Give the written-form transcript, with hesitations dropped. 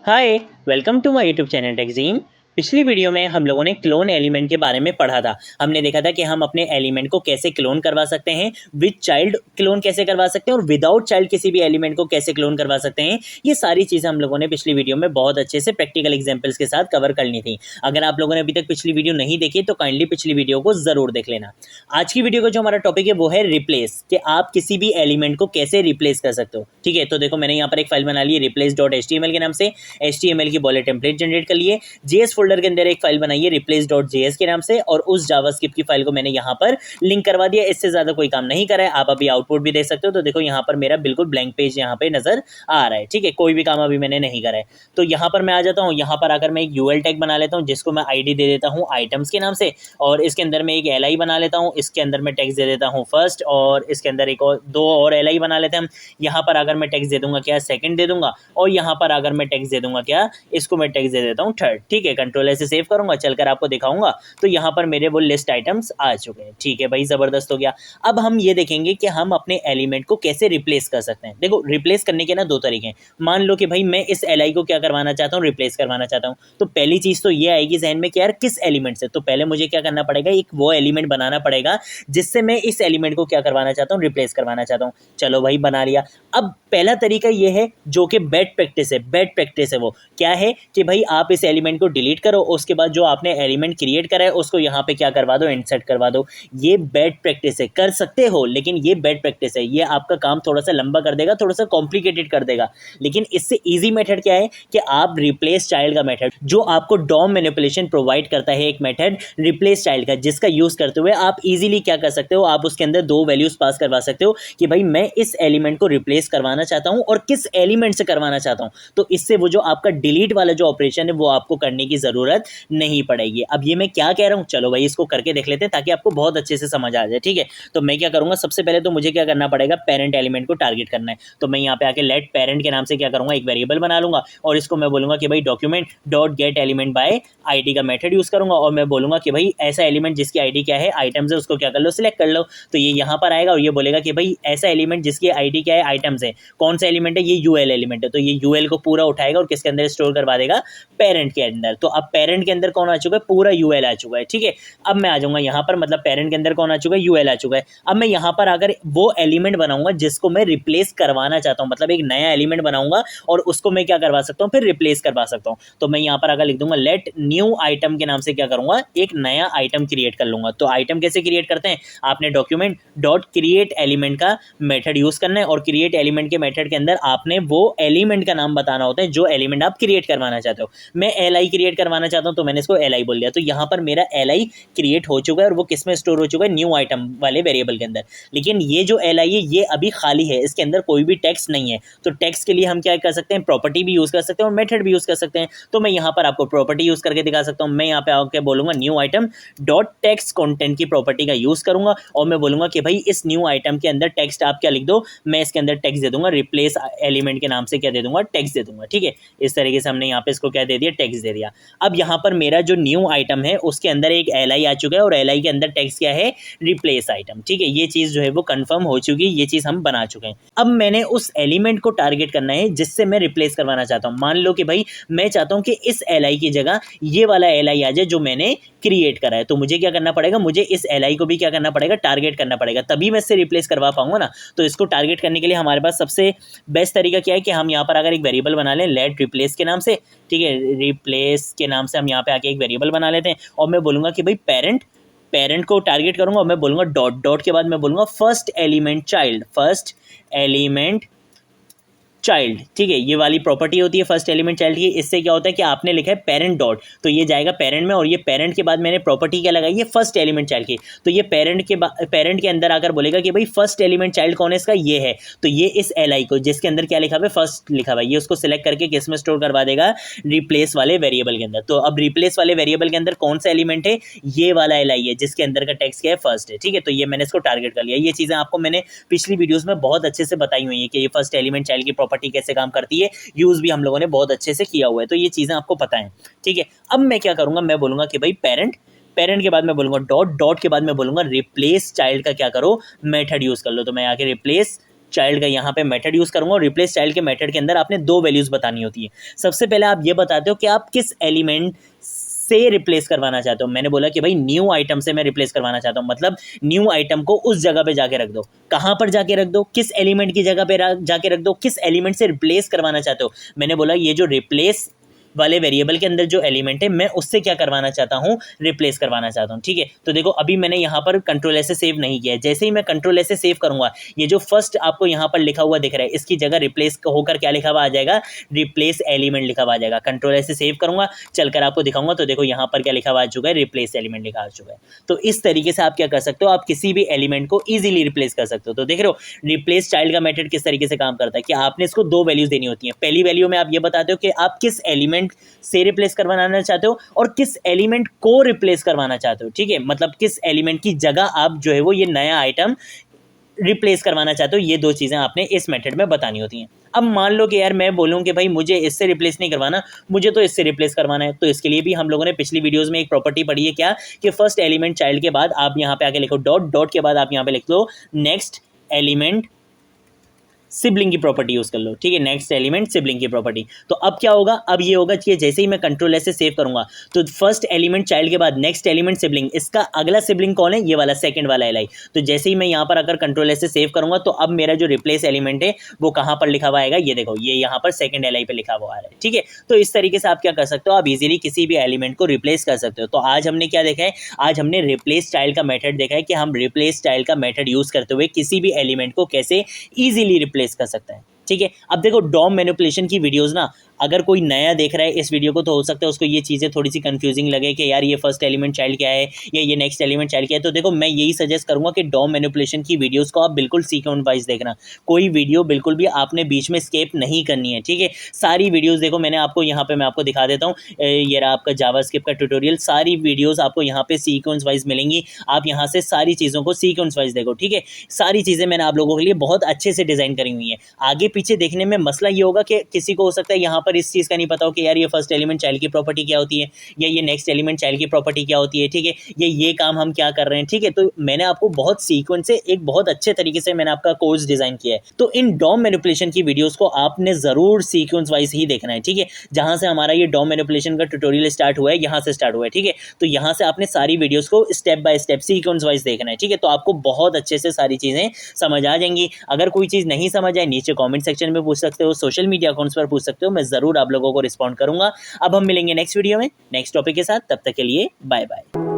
Hi, welcome to my YouTube channel टेक्जीम। पिछली video में हम लोगों ने क्लोन एलिमेंट के बारे में पढ़ा था। हमने देखा था कि हम अपने एलिमेंट को कैसे क्लोन करवा सकते हैं, विद चाइल्ड क्लोन कैसे करवा सकते हैं और विदाउट चाइल्ड किसी भी एलिमेंट को कैसे क्लोन करवा सकते हैं। ये सारी चीज़ें हम लोगों ने पिछली वीडियो में बहुत अच्छे से प्रैक्टिकल एग्जाम्पल्स के साथ कवर करनी थी। अगर आप लोगों ने अभी तक पिछली वीडियो नहीं देखी तो काइंडली पिछली वीडियो को ज़रूर देख लेना। आज की वीडियो का जो हमारा टॉपिक है वो है रिप्लेस, कि आप किसी भी एलिमेंट को कैसे रिप्लेस कर सकते हो। ठीक है, तो देखो मैंने यहाँ पर एक फाइल बना ली है replace.html के नाम से। HTML की बॉले टेम्पलेट जनरेट कर लिए। JS फोल्डर के अंदर एक फाइल बनाई है replace.js के नाम से, और उस जावास्क्रिप्ट की फाइल को मैंने यहाँ पर लिंक करवा दिया। इससे ज़्यादा कोई काम नहीं करा है। आप अभी आउटपुट भी देख सकते हो। तो देखो यहाँ पर मेरा बिल्कुल ब्लैंक पेज यहाँ पे नजर आ रहा है। ठीक है, कोई भी काम अभी मैंने नहीं करा है। तो यहाँ पर मैं आ जाता हूँ। यहाँ पर आकर मैं एक UL टैग बना लेता हूँ जिसको मैं ID दे देता हूँ आइटम्स के नाम से, और इसके अंदर मैं एक LI बना लेता हूँ। इसके अंदर मैं टैक्स दे देता हूँ फर्स्ट, और इसके अंदर एक और दो और LI बना लेते हैं हम। यहाँ पर अगर मैं टैक्स दे दूंगा क्या, सेकंड दे दूंगा, और यहाँ पर अगर मैं टैक्स दे दूंगा क्या, इसको मैं टैक्स दे देता हूँ थर्ड। ठीक है, कंट्रोल ऐसे सेव करूंगा, चलकर आपको दिखाऊंगा। तो यहाँ पर मेरे वो लिस्ट आइटम्स आ चुके हैं। ठीक है भाई, जबरदस्त हो गया। अब हम ये देखेंगे कि हम अपने एलिमेंट को कैसे रिप्लेस कर सकते हैं। देखो, रिप्लेस करने के ना दो तरीके हैं। मान लो कि भाई मैं इस LI को क्या करवाना चाहता हूँ, रिप्लेस करवाना चाहता हूँ। तो पहली चीज तो ये आएगी जहन में कि यार किस एलिमेंट से। तो पहले मुझे क्या करना पड़ेगा, एक वो एलिमेंट बनाना पड़ेगा जिससे मैं इस एलिमेंट को क्या करवाना चाहता हूँ, रिप्लेस करवाना चाहता हूँ। चलो भाई, बना लिया। अब पहला तरीका ये है जो कि बैड प्रैक्टिस है। बैड प्रैक्टिस है वो क्या है कि भाई आप इस एलिमेंट को डिलीट करो, उसके बाद जो आपने एलिमेंट क्रिएट करा है उसको यहाँ पे क्या करवा दो, इंसर्ट करवा दो। ये बैड प्रैक्टिस है। कर सकते हो लेकिन ये बैड प्रैक्टिस है। ये आपका काम थोड़ा सा लंबा कर देगा, थोड़ा सा कॉम्प्लिकेटेड कर देगा। लेकिन इससे ईजी मेथड क्या है कि आप रिप्लेस चाइल्ड का मेथड, जो आपको डॉम मैनिपुलेशन प्रोवाइड करता है, एक मेथड रिप्लेस चाइल्ड का, जिसका यूज करते हुए आप इजीली क्या कर सकते हो, आप उसके अंदर दो वैल्यूज पास करवा सकते हो कि भाई मैं इस एलिमेंट को रिप्लेस करवाना चाहता हूं और किस एलिमेंट से करवाना चाहता हूं। तो इससे वो जो आपका डिलीट वाला जो ऑपरेशन है वो आपको करने की जरूरत नहीं पड़ेगी। अब ये मैं क्या कह रहा हूं, चलो भाई इसको करके देख लेते हैं ताकि आपको बहुत अच्छे से समझ आ जाए। ठीक है, तो मैं क्या करूंगा, सबसे पहले तो मुझे क्या करना पड़ेगा, पेरेंट एलिमेंट को टारगेट करना है। तो मैं यहाँ पे आके लेट पेरेंट के नाम से क्या करूंगा, एक वेरिएबल बना लूंगा, और इसको मैं बोलूंगा कि भाई document dot gate element by ID का मेथड यूज करूंगा, और मैं बोलूंगा कि भाई ऐसा एलिमेंट जिसकी ID क्या है, आइटम्स है, उसको क्या कर लो, सिलेक्ट कर लो। तो ये यहाँ पर आएगा और ये बोलेगा कि भाई ऐसा एलिमेंट जिसकी ID क्या है, आइटम्स है, कौन सा एलिमेंट है, ये UL एलिमेंट है। तो ये UL को पूरा उठाएगा और किसके अंदर स्टोर करवा देगा, पेरेंट के अंदर। तो अब पेरेंट के अंदर कौन आ चुका है, पूरा UL आ चुका है। ठीक है, अब मैं आ जाऊंगा यहाँ पर, मतलब पेरेंट के अंदर कौन आ चुका है, UL आ चुका है। अब मैं यहाँ पर अगर वो एलिमेंट बनाऊंगा जिसको मैं रिप्लेस करवाना चाहता हूँ, मतलब एक नया एलिमेंट बनाऊंगा और उसको मैं क्या करवा सकता हूँ, फिर रिप्लेस करवा सकता हूँ। तो मैं यहाँ पर अगर लिख दूंगा लेट न्यू आइटम के नाम से क्या करूंगा, एक नया आइटम क्रिएट कर लूंगा। तो आइटम कैसे क्रिएट करते हैं, आपने डॉक्यूमेंट डॉट क्रिएट एलिमेंट का मेथड यूज करना है, और क्रिएट एलिमेंट के मेथड के अंदर आपने वो एलिमेंट का नाम बताना होता है जो एलिमेंट आप क्रिएट करवाना चाहते हो। मैं LI क्रिएट करवाना चाहता हूं तो मैंने इसको LI बोल दिया। तो यहाँ पर मेरा LI क्रिएट हो चुका है, और वो किस में स्टोर हो चुका है, न्यू आइटम वाले वेरिएबल के अंदर। लेकिन ये जो LI है ये अभी खाली है, इसके अंदर कोई भी टेक्स्ट नहीं है। तो टेक्स्ट के लिए हम क्या कर सकते हैं, प्रॉपर्टी भी यूज कर सकते हैं और मेथड भी यूज कर सकते हैं। तो मैं यहाँ पर आपको प्रॉपर्टी यूज करके दिखा सकता हूँ। मैं यहाँ पे आके बोलूंगा new item dot text content की प्रॉपर्टी का यूज करूंगा, और मैं बोलूंगा कि भाई इस न्यू आइटम के अंदर टेक्स्ट आप क्या लिख दो, मैं इसके अंदर टेक्स्ट दे दूंगा, रिप्लेस एलिमेंट के नाम से क्या दे दूंगा, टेक्स्ट दे दूंगा। ठीक है, इस तरीके से हमने यहाँ पे इसको क्या दे दिया, टेक्स्ट दे दिया। अब यहाँ पर मेरा जो न्यू आइटम है उसके अंदर एक LI आ चुका है, और LI के अंदर टेक्स्ट क्या है, रिप्लेस आइटम। ठीक है, ये चीज जो है वो कंफर्म हो चुकी है, ये चीज हम बना चुके हैं। अब मैंने उस एलिमेंट को टारगेट करना है जिससे मैं रिप्लेस करवाना चाहता हूँ। मान लो कि भाई मैं चाहता हूँ कि इस LI की जगह ये वाला LI आ जाए जो मैंने क्रिएट करा है। तो मुझे क्या करना पड़ेगा, मुझे इस LI को भी क्या करना पड़ेगा, टारगेट करना पड़ेगा, तभी मैं इससे रिप्लेस करवा पाऊंगा ना। तो इसको टारगेट करने के लिए हमारे पास सबसे बेस्ट तरीका क्या है कि हम यहाँ पर अगर एक वेरिएबल बना लें लेट रिप्लेस के नाम से। ठीक है, रिप्लेस के नाम से हम यहाँ पे आके एक वेरिएबल बना लेते हैं, और मैं बोलूंगा कि भाई पेरेंट को टारगेट करूंगा, और मैं बोलूंगा डॉट डॉट के बाद मैं बोलूंगा first element child, first element child. ठीक है, ये वाली प्रॉपर्टी होती है फर्स्ट एलिमेंट चाइल्ड की। इससे क्या होता है कि आपने लिखा है पेरेंट डॉट, तो ये जाएगा पेरेंट में, और ये पेरेंट के बाद मैंने प्रॉपर्टी क्या लगाई है, फर्स्ट एलिमेंट चाइल्ड की। तो ये पेरेंट के अंदर आकर बोलेगा कि भाई फर्स्ट एलिमेंट चाइल्ड कौन है इसका, ये है। तो ये इस LI को जिसके अंदर क्या लिखा हुआ है, फर्स्ट लिखा हुआ है, ये उसको सिलेक्ट करके किस में स्टोर करवा देगा, रिप्लेस वाले वेरिएबल के अंदर। तो अब रिप्लेस वाले वेरिएबल के अंदर कौन सा एलिमेंट है, ये वाला LI है जिसके अंदर का टेक्स्ट क्या है, फर्स्ट है। ठीक है, तो ये मैंने इसको टारगेट कर लिया। ये चीजें आपको मैंने पिछली वीडियोस में बहुत अच्छे से बताई हुई है कि ये फर्स्ट एलिमेंट चाइल्ड की प्रॉपर्टी कैसे काम करती है, यूज भी हम लोगों ने बहुत अच्छे से किया हुआ है। तो ये चीजें आपको पता है। ठीक है, अब मैं क्या करूंगा, मैं बोलूंगा कि भाई पेरेंट के बाद मैं बोलूंगा डॉट के बाद मैं बोलूंगा रिप्लेस चाइल्ड का क्या करो, मेथड यूज कर लो। तो मैं आके रिप्लेस चाइल्ड का यहाँ पे मेथड यूज़ करूँगा और रिप्लेस चाइल्ड के मेथड के अंदर आपने 2 वैल्यूज़ बतानी होती है। सबसे पहले आप ये बताते हो कि आप किस एलिमेंट से रिप्लेस करवाना चाहते हो। मैंने बोला कि भाई न्यू आइटम से मैं रिप्लेस करवाना चाहता हूँ, मतलब न्यू आइटम को उस जगह पे जाके रख दो। कहाँ पर जाके रख दो? किस एलिमेंट की जगह पे जाके रख दो, किस एलिमेंट से रिप्लेस करवाना चाहते हो। मैंने बोला ये जो रिप्लेस वाले वेरिएबल के अंदर जो एलिमेंट है मैं उससे क्या करवाना चाहता हूँ, रिप्लेस करवाना चाहता हूँ। ठीक है, तो देखो अभी मैंने यहाँ पर कंट्रोल एस से सेव नहीं किया है। जैसे ही मैं कंट्रोल एस से सेव करूँगा, ये जो फर्स्ट आपको यहाँ पर लिखा हुआ दिख रहा है, इसकी जगह रिप्लेस होकर क्या लिखा हुआ आ जाएगा, रिप्लेस एलिमेंट लिखा हुआ आ जाएगा। कंट्रोल एस से सेव करूँगा, चलकर आपको दिखाऊंगा तो देखो यहाँ पर क्या लिखा हुआ आ चुका है, रिप्लेस एलिमेंट लिखा आ चुका है। तो इस तरीके से आप क्या कर सकते हो, आप किसी भी एलिमेंट को ईजिली रिप्लेस कर सकते हो। तो देख रहे हो रिप्लेस चाइल्ड का मेथड किस तरीके से काम करता है कि आपने इसको 2 वैल्यूज देनी होती है। पहली वैल्यू में आप ये बताते हो कि आप किस एलिमेंट से रिप्लेस करवाना चाहते हो और किस एलिमेंट को रिप्लेस करवाना चाहते हो। ठीक है, मतलब किस एलिमेंट की जगह आप जो है वो ये नया आइटम रिप्लेस करवाना चाहते हो। ये 2 चीज़ें आपने इस मेथड में बतानी होती हैं। अब मान लो कि यार मैं बोलूँ कि भाई मुझे इससे रिप्लेस नहीं करवाना, मुझे तो इससे रिप्लेस करवाना है, तो इसके लिए भी हम लोगों ने पिछली वीडियोस में एक प्रॉपर्टी पढ़ी है क्या, कि फर्स्ट एलिमेंट चाइल्ड के बाद आप यहाँ पे आके लिखो डॉट, डॉट के बाद आप यहाँ पे लिख लो नेक्स्ट एलिमेंट सिबलिंग की प्रॉपर्टी यूज कर लो। ठीक है, नेक्स्ट एलिमेंट सिबलिंग की प्रॉपर्टी। तो अब क्या होगा, अब ये होगा कि जैसे ही मैं कंट्रोल एस से सेव करूंगा तो फर्स्ट एलिमेंट चाइल्ड के बाद नेक्स्ट एलिमेंट सिबलिंग, इसका अगला सिबलिंग कौन है, ये वाला सेकंड वाला एल आई। तो जैसे ही मैं यहाँ पर अगर कंट्रोल एस से सेव करूंगा तो अब मेरा जो रिप्लेस एलिमेंट है वो कहाँ पर लिखा हुआ आएगा, ये देखो ये यहाँ पर सेकंड एल आई पे लिखा हुआ आ रहा है। ठीक है, तो इस तरीके से आप क्या कर सकते हो, आप इजीली किसी भी एलिमेंट को रिप्लेस कर सकते हो। तो आज हमने क्या देखा है, आज हमने रिप्लेस चाइल्ड का मेथड देखा है कि हम रिप्लेस चाइल्ड का मेथड यूज करते हुए किसी भी एलिमेंट को कैसे ईजिली रिप्लेस कर सकते हैं। ठीक है, अब देखो डॉम मैनिपुलेशन की वीडियोस ना, अगर कोई नया देख रहा है इस वीडियो को तो हो सकता है उसको ये चीज़ें थोड़ी सी कंफ्यूजिंग लगे कि यार ये फर्स्ट एलिमेंट चाइल्ड क्या है या ये नेक्स्ट एलिमेंट चाइल्ड क्या है। तो देखो मैं यही सजेस्ट करूंगा कि डॉम मैनिपुलेशन की वीडियोस को आप बिल्कुल सीक्वेंस वाइज देखना, कोई वीडियो बिल्कुल भी आपने बीच में स्किप नहीं करनी है। ठीक है, सारी वीडियोज़ देखो, मैंने आपको यहाँ पे मैं आपको दिखा देता हूँ, ये रहा आपका जावास्क्रिप्ट का ट्यूटोरियल, सारी वीडियोज़ आपको यहाँ पे सीक्वेंस वाइज मिलेंगी। आप यहाँ से सारी चीज़ों को सीक्वेंस वाइज देखो। ठीक है, सारी चीज़ें मैंने आप लोगों के लिए बहुत अच्छे से डिज़ाइन करी हुई है। आगे पीछे देखने में मसला ये होगा कि किसी को हो सकता है यहाँ पर इस चीज़ का नहीं पता हो कि यार ये फर्स्ट एलिमेंट चाइल्ड की प्रॉपर्टी क्या होती है या ये नेक्स्ट एलिमेंट चाइल्ड की प्रॉपर्टी क्या होती है। ठीक है, ये काम हम क्या कर रहे हैं। ठीक है, तो मैंने आपको बहुत सीक्वेंस से एक बहुत अच्छे तरीके से मैंने आपका कोर्स डिजाइन किया है। तो इन डॉम मैनिपुलेशन की वीडियोस को आपने जरूर सीक्वेंस वाइज ही देखना है। ठीक है, जहां से हमारा ये डॉम मैनिपुलेशन का ट्यूटोरियल स्टार्ट हुआ है, यहाँ से स्टार्ट हुआ है। ठीक है, तो यहाँ से आपने सारी वीडियोस को step by step sequence wise देखना है। ठीक है, तो आपको बहुत अच्छे से सारी चीजें समझ आ जाएंगी। अगर कोई चीज नहीं समझ आए नीचे कॉमेंट सेक्शन में पूछ सकते हो, सोशल मीडिया अकाउंट्स पर पूछ सकते हो, मैं जरूर आप लोगों को रिस्पॉन्ड करूंगा। अब हम मिलेंगे नेक्स्ट वीडियो में नेक्स्ट टॉपिक के साथ, तब तक के लिए बाय बाय।